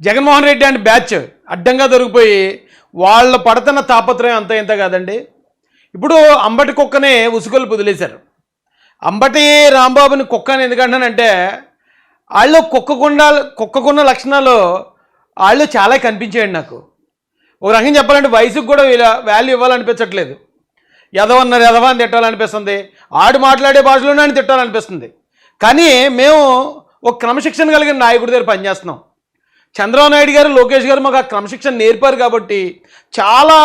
Jaganmohan Reddy and batch అడ్డంగా దొరికిపోయి వాళ్ళు పడుతున్న తాపత్రయం అంత ఇంత కాదండి. ఇప్పుడు అంబటి కుక్కనే ఉసుగొలు వదిలేశారు. అంబటి రాంబాబుని కుక్కని ఎందుకంటానంటే వాళ్ళు కుక్కకున్న లక్షణాలు వాళ్ళు చాలా కనిపించాయండి నాకు. ఒక రకంగా చెప్పాలంటే వయసుకు కూడా వాల్యూ ఇవ్వాలనిపించట్లేదు. ఎదవన్నారు ఎదవ అని తిట్టాలనిపిస్తుంది, ఆడు మాట్లాడే భాషలోనే అని తిట్టాలనిపిస్తుంది. కానీ మేము ఒక క్రమశిక్షణ కలిగిన నాయకుడి దగ్గర పనిచేస్తున్నాం. చంద్రబాబు నాయుడు గారు, లోకేష్ గారు మాకు ఆ క్రమశిక్షణ నేర్పారు కాబట్టి చాలా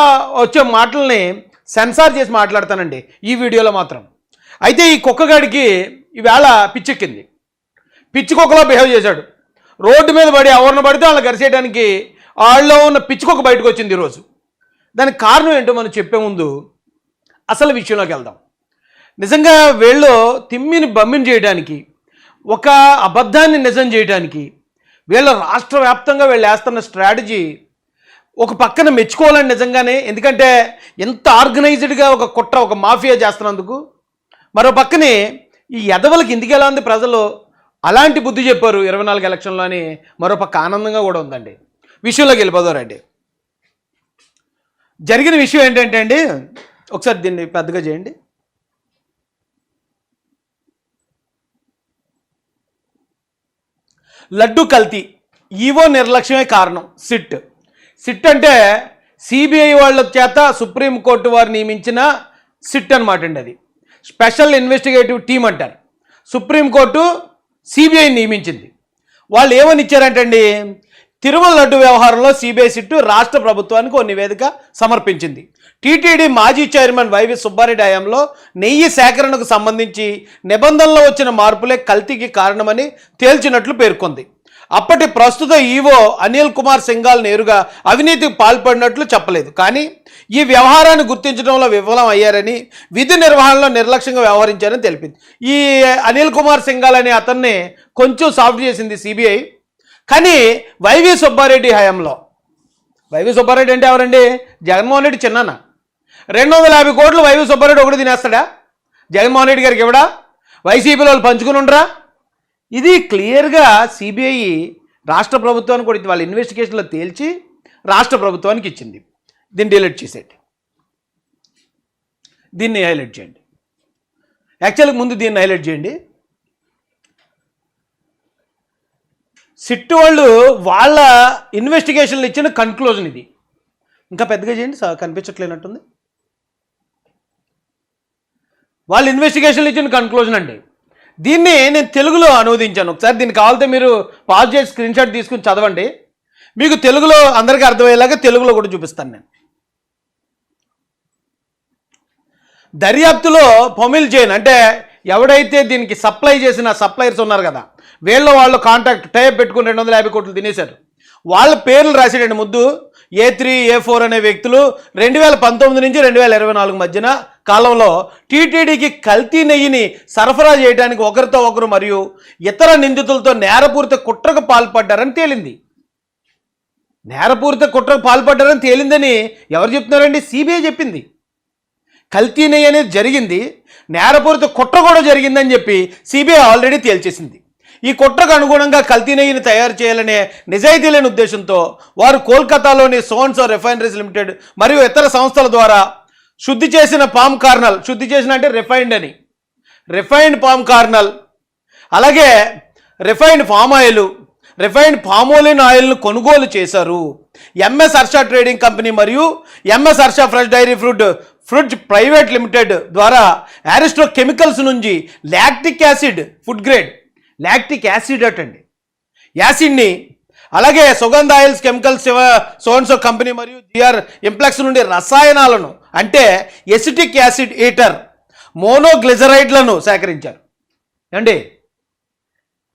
వచ్చే మాటల్ని సెన్సార్ చేసి మాట్లాడతానండి ఈ వీడియోలో మాత్రం. అయితే ఈ కుక్కగాడికి ఈవేళ పిచ్చెక్కింది. పిచ్చి కుక్కలా బిహేవ్ చేశాడు. రోడ్డు మీద పడి ఎవరిని పడితే వాళ్ళని గరిసేయడానికి వాళ్ళలో ఉన్న పిచ్చి కుక్క బయటకు వచ్చింది ఈరోజు. దానికి కారణం ఏంటో మనం చెప్పే ముందు అసలు విషయంలోకి వెళ్దాం. నిజంగా వీళ్ళు తిమ్మిని బమ్మిని చేయడానికి, ఒక అబద్ధాన్ని నిజం చేయడానికి వీళ్ళ రాష్ట్ర వ్యాప్తంగా వీళ్ళు వేస్తున్న స్ట్రాటజీ ఒక పక్కన మెచ్చుకోవాలని నిజంగానే. ఎందుకంటే ఎంత ఆర్గనైజ్డ్గా ఒక కుట్ర, ఒక మాఫియా చేస్తున్నందుకు. మరో పక్కనే ఈ ఎదవలకి ఎందుకు ఎలా ఉంది, ప్రజలు అలాంటి బుద్ధి చెప్పారు 24 ఎలక్షన్లో అని మరో పక్క ఆనందంగా కూడా ఉందండి. విషయంలోకి వెళ్ళిపోదారండి. జరిగిన విషయం ఏంటంటే అండి, ఒకసారి దీన్ని పెద్దగా చేయండి. లడ్డు కల్తీ ఈవో నిర్లక్ష్యమే కారణం. సిట్ అంటే సిబిఐ వాళ్ళ చేత సుప్రీంకోర్టు వారు నియమించిన సిట్ అనమాట అండి. అది స్పెషల్ ఇన్వెస్టిగేటివ్ టీమ్ అంటారు. సుప్రీంకోర్టు సిబిఐ నియమించింది. వాళ్ళు ఏమని ఇచ్చారంటండి, తిరుమల లడ్డు వ్యవహారంలో సిబిఐ సిట్టు రాష్ట్ర ప్రభుత్వానికి ఒక నివేదిక సమర్పించింది. టీటీడీ మాజీ చైర్మన్ వైవి సుబ్బారెడ్డి హయాంలో నెయ్యి సేకరణకు సంబంధించి నిబంధనలో వచ్చిన మార్పులే కల్తీకి కారణమని తేల్చినట్లు పేర్కొంది. అప్పటి ప్రస్తుత ఈవో అనిల్ కుమార్ సింఘాల్ నేరుగా అవినీతికి పాల్పడినట్లు చెప్పలేదు. కానీ ఈ వ్యవహారాన్ని గుర్తించడంలో విఫలం అయ్యారని, విధి నిర్వహణలో నిర్లక్ష్యంగా వ్యవహరించారని తెలిపింది. ఈ అనిల్ కుమార్ సింఘాల్ అనే అతన్ని కొంచెం సాఫ్ట్ చేసింది సిబిఐ. కానీ వైవి సుబ్బారెడ్డి హయాంలో, వైవి సుబ్బారెడ్డి అంటే ఎవరండి, జగన్మోహన్ రెడ్డి చిన్నాన్న. 250 కోట్లు వైవి సుబ్బారెడ్డి ఒకటి తినేస్తాడా? జగన్మోహన్ రెడ్డి గారికి ఇవ్వడా? వైసీపీలో వాళ్ళు పంచుకుని ఉండరా? ఇది క్లియర్గా సిబిఐ రాష్ట్ర ప్రభుత్వానికి కూడా వాళ్ళ ఇన్వెస్టిగేషన్లో తేల్చి రాష్ట్ర ప్రభుత్వానికి ఇచ్చింది. దీన్ని డిలీట్ చేసేయండి, దీన్ని హైలైట్ చేయండి. యాక్చువల్గా ముందు దీన్ని హైలైట్ చేయండి. సిట్ వాళ్ళు వాళ్ళ ఇన్వెస్టిగేషన్లు ఇచ్చిన కన్క్లూజన్ ఇది. ఇంకా పెద్దగా చేయండి, కనిపించట్లేనట్టుంది. వాళ్ళ ఇన్వెస్టిగేషన్లు ఇచ్చిన కన్క్లూజన్ అండి. దీన్ని నేను తెలుగులో అనువదించాను. ఒకసారి దీన్ని కావాలంటే మీరు పాజ్ చేసి స్క్రీన్ షాట్ తీసుకుని చదవండి. మీకు తెలుగులో అందరికీ అర్థమయ్యేలాగా తెలుగులో కూడా చూపిస్తాను నేను. దర్యాప్తులో పొమిల్ జైన్ అంటే ఎవడైతే దీనికి సప్లై చేసిన సప్లయర్స్ ఉన్నారు కదా, వాళ్ళు కాంటాక్ట్ టైప్ పెట్టుకుని 250 కోట్లు తినేశారు. వాళ్ళ పేర్లు రాసేటండి ముద్దు. A3, A4 అనే వ్యక్తులు 2019 నుంచి 2024 మధ్యన కాలంలో టీటీడీకి కల్తీ నెయ్యిని సరఫరా చేయడానికి ఒకరితో ఒకరు మరియు ఇతర నిందితులతో నేరపూరిత కుట్రకు పాల్పడ్డారని తేలింది. నేరపూరిత కుట్రకు పాల్పడ్డారని తేలిందని ఎవరు చెప్తున్నారండి? సిబిఐ చెప్పింది. కల్తీ నెయ్యి అనేది జరిగింది, నేరపూరిత కుట్ర కూడా జరిగిందని చెప్పి సిబిఐ ఆల్రెడీ తేల్చేసింది. ఈ కుట్రకు అనుగుణంగా కల్తీ నెయ్యిని తయారు చేయాలనే నిజాయితీ లేని ఉద్దేశంతో వారు కోల్కతాలోని సోన్సో రిఫైనరీస్ లిమిటెడ్ మరియు ఇతర సంస్థల ద్వారా శుద్ధి చేసిన పామ్ కార్నల్, శుద్ధి చేసిన అంటే రిఫైన్డ్ అని, రిఫైన్డ్ పామ్ కార్నల్, అలాగే refined palm oil, refined palmolein ఆయిల్ను కొనుగోలు చేశారు. ఎంఎస్ హర్ష ట్రేడింగ్ కంపెనీ మరియు MS Harsha fresh dairy fruits private limited ద్వారా అరిస్టో కెమికల్స్ నుంచి lactic acid, food grade lactic acid అటండి యాసిడ్ని, అలాగే సుగంధ ఆయిల్స్ కెమికల్స్ సోన్సో కంపెనీ మరియు జిఆర్ ఇంప్లెక్స్ నుండి రసాయనాలను అంటే ఎసిటిక్ యాసిడ్ ఈటర్ మోనోగ్లిజరైడ్లను సేకరించారు. అండి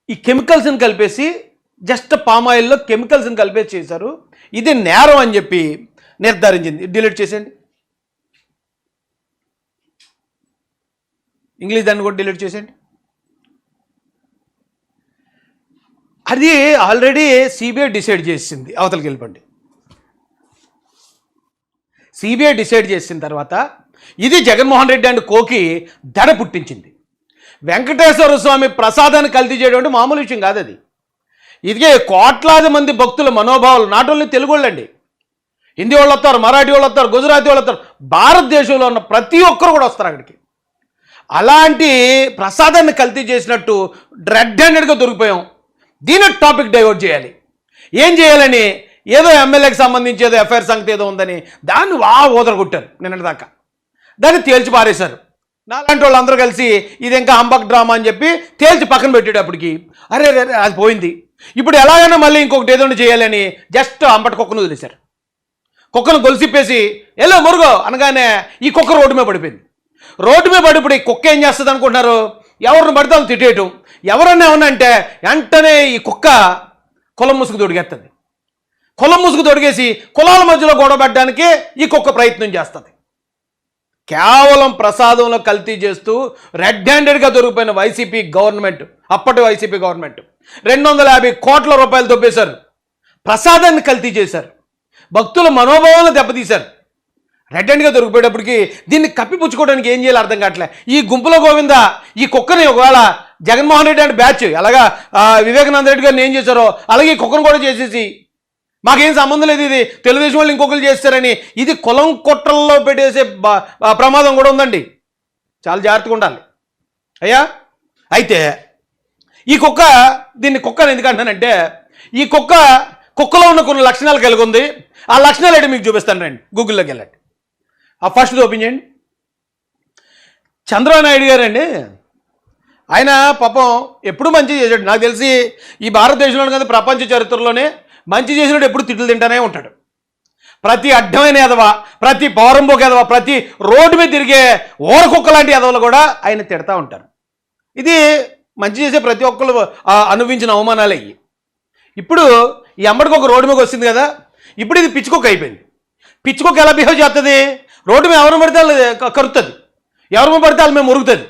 ఈ కెమికల్స్ని కలిపేసి జస్ట్ పామ్ ఆయిల్లో కెమికల్స్ని కలిపేసి చేశారు. ఇది నేరం అని చెప్పి నిర్ధారించింది. డిలీట్ చేసేయండి, ఇంగ్లీష్ దాన్ని కూడా డిలీట్ చేసేయండి. అది ఆల్రెడీ సిబిఐ డిసైడ్ చేసింది. అవతలకి వెళ్ళిపోండి. సిబిఐ డిసైడ్ చేసిన తర్వాత ఇది జగన్మోహన్ రెడ్డి అండ్ కోకి దడ పుట్టించింది. వెంకటేశ్వర స్వామి ప్రసాదాన్ని కల్తీ చేయడం అంటే మామూలు విషయం కాదు. అది ఇదిగే కోట్లాది మంది భక్తుల మనోభావాలు, నాట్ ఓన్లీ తెలుగు వాళ్ళండి, హిందీ వాళ్ళు వస్తారు, మరాఠీ వాళ్ళు వస్తారు, గుజరాతీ వాళ్ళు వస్తారు, భారతదేశంలో ఉన్న ప్రతి ఒక్కరు కూడా వస్తారు అక్కడికి. అలాంటి ప్రసాదాన్ని కల్తీ చేసినట్టు రెడ్ హ్యాండెడ్గా దొరికిపోయాం. దీని టాపిక్ డైవర్ట్ చేయాలి. ఏం చేయాలని ఏదో ఎమ్మెల్యేకి సంబంధించి ఏదో ఎఫ్ఐఆర్ సంగతి ఏదో ఉందని దాన్ని ఓదరగొట్టారు నిన్నటి దాకా. దాన్ని తేల్చి పారేశారు. నాలాంటి వాళ్ళు అందరూ కలిసి ఇది ఇంకా హంబక్ డ్రామా అని చెప్పి తేల్చి పక్కన పెట్టేటప్పటికి అరే అది పోయింది. ఇప్పుడు ఎలాగైనా మళ్ళీ ఇంకొకటి ఏదో చేయాలని జస్ట్ అంబటి కుక్కను వదిలేశారు. కుక్కను గొలుసిప్పేసి ఎలా మురుగో అనగానే ఈ కుక్క రోడ్డు మీద పడిపోయింది. రోడ్డు మీద పడిపోయి కుక్క ఏం చేస్తుంది అనుకుంటున్నారు? ఎవరిని పడితే వాళ్ళు తిట్టేయటం. ఎవరన్నా ఏమన్నా అంటే వెంటనే ఈ కుక్క కులం ముసుగు తొడిగేస్తుంది. కులం ముసుగు తొడిగేసి కులాల మధ్యలో గొడవ పెట్టడానికి ఈ కుక్క ప్రయత్నం చేస్తుంది. కేవలం ప్రసాదంలో కల్తీ చేస్తూ రెడ్ హ్యాండెడ్గా దొరికిపోయిన వైసీపీ గవర్నమెంట్, అప్పటి వైసీపీ గవర్నమెంట్ 250 కోట్ల రూపాయలు దొబ్బేశారు. ప్రసాదాన్ని కల్తీ చేశారు. భక్తుల మనోభావాలను దెబ్బతీశారు. రెడ్ హ్యాండ్గా దొరికిపోయేటప్పటికి దీన్ని కప్పిపుచ్చుకోవడానికి ఏం చేయాలి అర్థం కావట్లే. ఈ గుంపులో గోవింద ఈ కుక్కని ఒకవేళ జగన్మోహన్ రెడ్డి అంటే బ్యాచ్ ఎలాగా వివేకానంద రెడ్డి గారిని ఏం చేశారో అలాగే ఈ కుక్కను కూడా చేసేసి మాకేం సంబంధం లేదు, ఇది తెలుగుదేశం వాళ్ళు ఇంకొకరు చేస్తారని ఇది కులం కొట్టల్లో పెట్టేసే ప్రమాదం కూడా ఉందండి. చాలా జాగ్రత్తగా ఉండాలి అయ్యా. అయితే ఈ కుక్క, దీన్ని కుక్కని ఎందుకంటానంటే ఈ కుక్కలో ఉన్న కొన్ని లక్షణాలు కలిగి ఉంది. ఆ లక్షణాలు ఏంటి మీకు చూపిస్తాను రండి, గూగుల్లోకి వెళ్ళండి. ఆ ఫస్ట్ ఓపెన్ చేయండి. చంద్రబాబు నాయుడు గారు అండి, ఆయన పాపం ఎప్పుడు మంచి చేశాడు. నాకు తెలిసి ఈ భారతదేశంలో కదా ప్రపంచ చరిత్రలోనే మంచి చేసినట్టు ఎప్పుడు తిట్లు తింటానే ఉంటాడు. ప్రతి అడ్డమైన ఎదవ, ప్రతి పౌరంబోక ఎదవ, ప్రతి రోడ్డు మీద తిరిగే ఓరకుక్క లాంటి ఎదవలు కూడా ఆయన తిడతా ఉంటారు. ఇది మంచి చేసే ప్రతి ఒక్కరు అనుభవించిన అవమానాలే ఇవి. ఇప్పుడు ఈ అమ్మడికి ఒక రోడ్డు మీద వస్తుంది కదా, ఇప్పుడు ఇది పిచ్చుకొక్క అయిపోయింది. పిచ్చుకొక్క ఎలా బిహేవ్ చేస్తుంది? రోడ్డు మీద ఎవరిని పడితే వాళ్ళు కరుతుంది, ఎవరిని పడితే వాళ్ళ మేము మురుగుతుంది.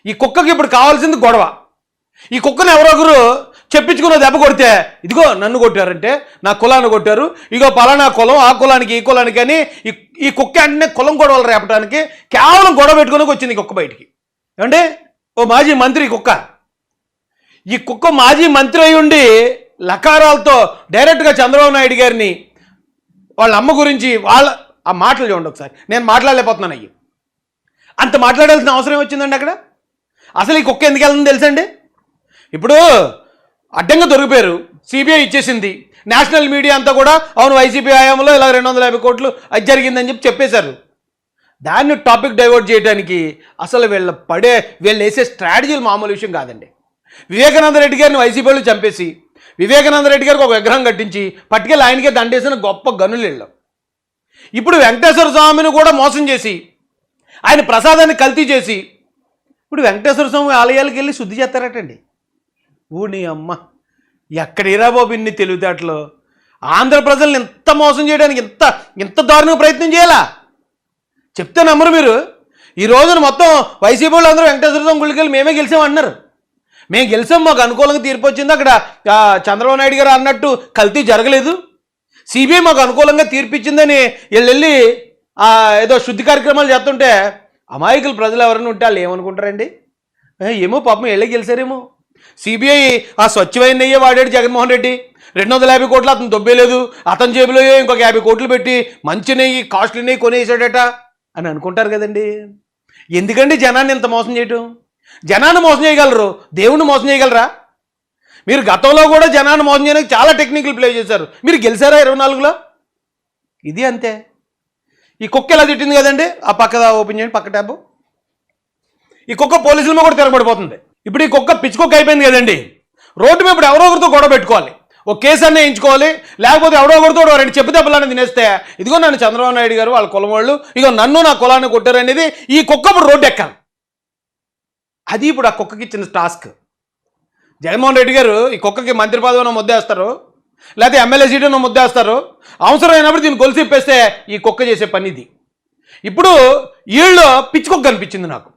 ఈ కుక్కకి ఇప్పుడు కావాల్సింది గొడవ. ఈ కుక్కను ఎవరో ఒకరు చెప్పించుకున్న దెబ్బ కొడితే ఇదిగో నన్ను కొట్టారంటే నా కులాన్ని కొట్టారు, ఇగో పలానా కులం ఆ కులానికి ఈ కులానికి అని ఈ కుక్క అంటే కులం గొడవలు రేపడానికి కేవలం గొడవ పెట్టుకుని వచ్చింది కుక్క బయటికి. ఏమంటే ఓ మాజీ మంత్రి కుక్క, ఈ కుక్క మాజీ మంత్రి అయి ఉండి లకారాలతో డైరెక్ట్గా చంద్రబాబు నాయుడు గారిని వాళ్ళ అమ్మ గురించి ఆ మాటలు చూడండి ఒకసారి. నేను మాట్లాడలేకపోతున్నాను అయ్యి. అంత మాట్లాడాల్సిన అవసరం వచ్చిందండి అక్కడ. అసలు ఈ కుక్క ఎందుకు వెళ్తుందో తెలుసండి? ఇప్పుడు అడ్డంగా దొరికిపోయారు, సిబిఐ ఇచ్చేసింది, నేషనల్ మీడియా అంతా కూడా అవును వైసీపీ హయాంలో ఇలా 250 కోట్లు అది జరిగిందని చెప్పేశారు. దాన్ని టాపిక్ డైవర్ట్ చేయడానికి అసలు వీళ్ళు వేసే స్ట్రాటజీలు మామూలు విషయం కాదండి. వివేకానంద రెడ్డి గారిని వైసీపీ వాళ్ళు చంపేసి వివేకానంద రెడ్డి గారికి ఒక విగ్రహం కట్టించి పట్టుకెళ్ళి ఆయనకే దండేసిన గొప్ప గనులు వీళ్ళు. ఇప్పుడు వెంకటేశ్వర స్వామిని కూడా మోసం చేసి ఆయన ప్రసాదాన్ని కల్తీ చేసి ఇప్పుడు వెంకటేశ్వర స్వామి ఆలయాలకు వెళ్ళి శుద్ధి చేస్తారటండి. ఊని అమ్మ, ఎక్కడిరా బాబు ఇన్ని తెలివితేటలు! ఆంధ్ర ప్రజల్ని ఎంత మోసం చేయడానికి ఇంత దారుణంగా ప్రయత్నం చేయాలా? చెప్తే నమ్మరు మీరు. ఈ రోజున మొత్తం వైసీపీ వాళ్ళు అందరూ వెంకటేశ్వర స్వామి గుళ్ళకి వెళ్ళి మేమే గెలిచామన్నారు. మేము గెలిచాం, మాకు అనుకూలంగా తీర్పు వచ్చింది. అక్కడ చంద్రబాబు నాయుడు గారు అన్నట్టు కల్తీ జరగలేదు, సిబిఐ మాకు అనుకూలంగా తీర్పు ఇచ్చిందని వెళ్ళి ఏదో శుద్ధి కార్యక్రమాలు చేస్తుంటే అమాయకులు ప్రజలు ఎవరైనా ఉంటే వాళ్ళు ఏమనుకుంటారండి? ఏమో పాపం వెళ్ళి గెలిచారేమో. సిబిఐ ఆ స్వచ్ఛమైన నెయ్యే వాడాడు జగన్మోహన్ రెడ్డి, 250 కోట్లు అతను దొబ్బేలేదు, అతని జేబులో ఇంకొక 50 కోట్లు పెట్టి మంచి నెయ్యి కాస్ట్లీ నెయ్యి కొనేసాడట అని అనుకుంటారు కదండి. ఎందుకండి జనాన్ని ఇంత మోసం చేయటం? జనాన్ని మోసం చేయగలరు, దేవుణ్ణి మోసం చేయగలరా? మీరు గతంలో కూడా జనాన్ని మోసం చేయడానికి చాలా టెక్నికల్ ప్లే చేశారు. మీరు గెలిచారా 24లో? ఇది అంతే. ఈ కుక్క ఎలా తిట్టింది కదండి, ఆ పక్క ఓపెన్ చేయండి, పక్క ట్యాబ్. ఈ కుక్క పోలీసుల మీద కూడా తిరగబడిపోతుంది. ఇప్పుడు ఈ కుక్క పిచ్చుకొక్క అయిపోయింది కదండి, రోడ్డు మీద ఇప్పుడు ఎవరో ఒకరితో గొడవ పెట్టుకోవాలి, ఒక కేసు అన్నీ వేయించుకోవాలి, లేకపోతే ఎవరో ఒకరితో 2 చెప్పు దెబ్బలని తినేస్తే ఇదిగో నన్ను చంద్రబాబు నాయుడు గారు వాళ్ళ కులం వాళ్ళు ఇగో నన్ను నా కులాన్ని కొట్టారు అనేది ఈ కుక్క ఇప్పుడు రోడ్డు ఎక్కాలి. అది ఇప్పుడు ఆ కుక్కకి ఇచ్చిన టాస్క్. జగన్మోహన్ రెడ్డి గారు ఈ కుక్కకి మంత్రి పదవిని ముద్దేస్తారు, లేకపోతే ఎమ్మెల్యే సీటును ముద్దేస్తారు, అవసరమైనప్పుడు దీన్ని గొలుసు ఇప్పేస్తే ఈ కుక్క చేసే పని ఇది. ఇప్పుడు వీళ్ళు పిచ్చుకొక్క అనిపించింది నాకు.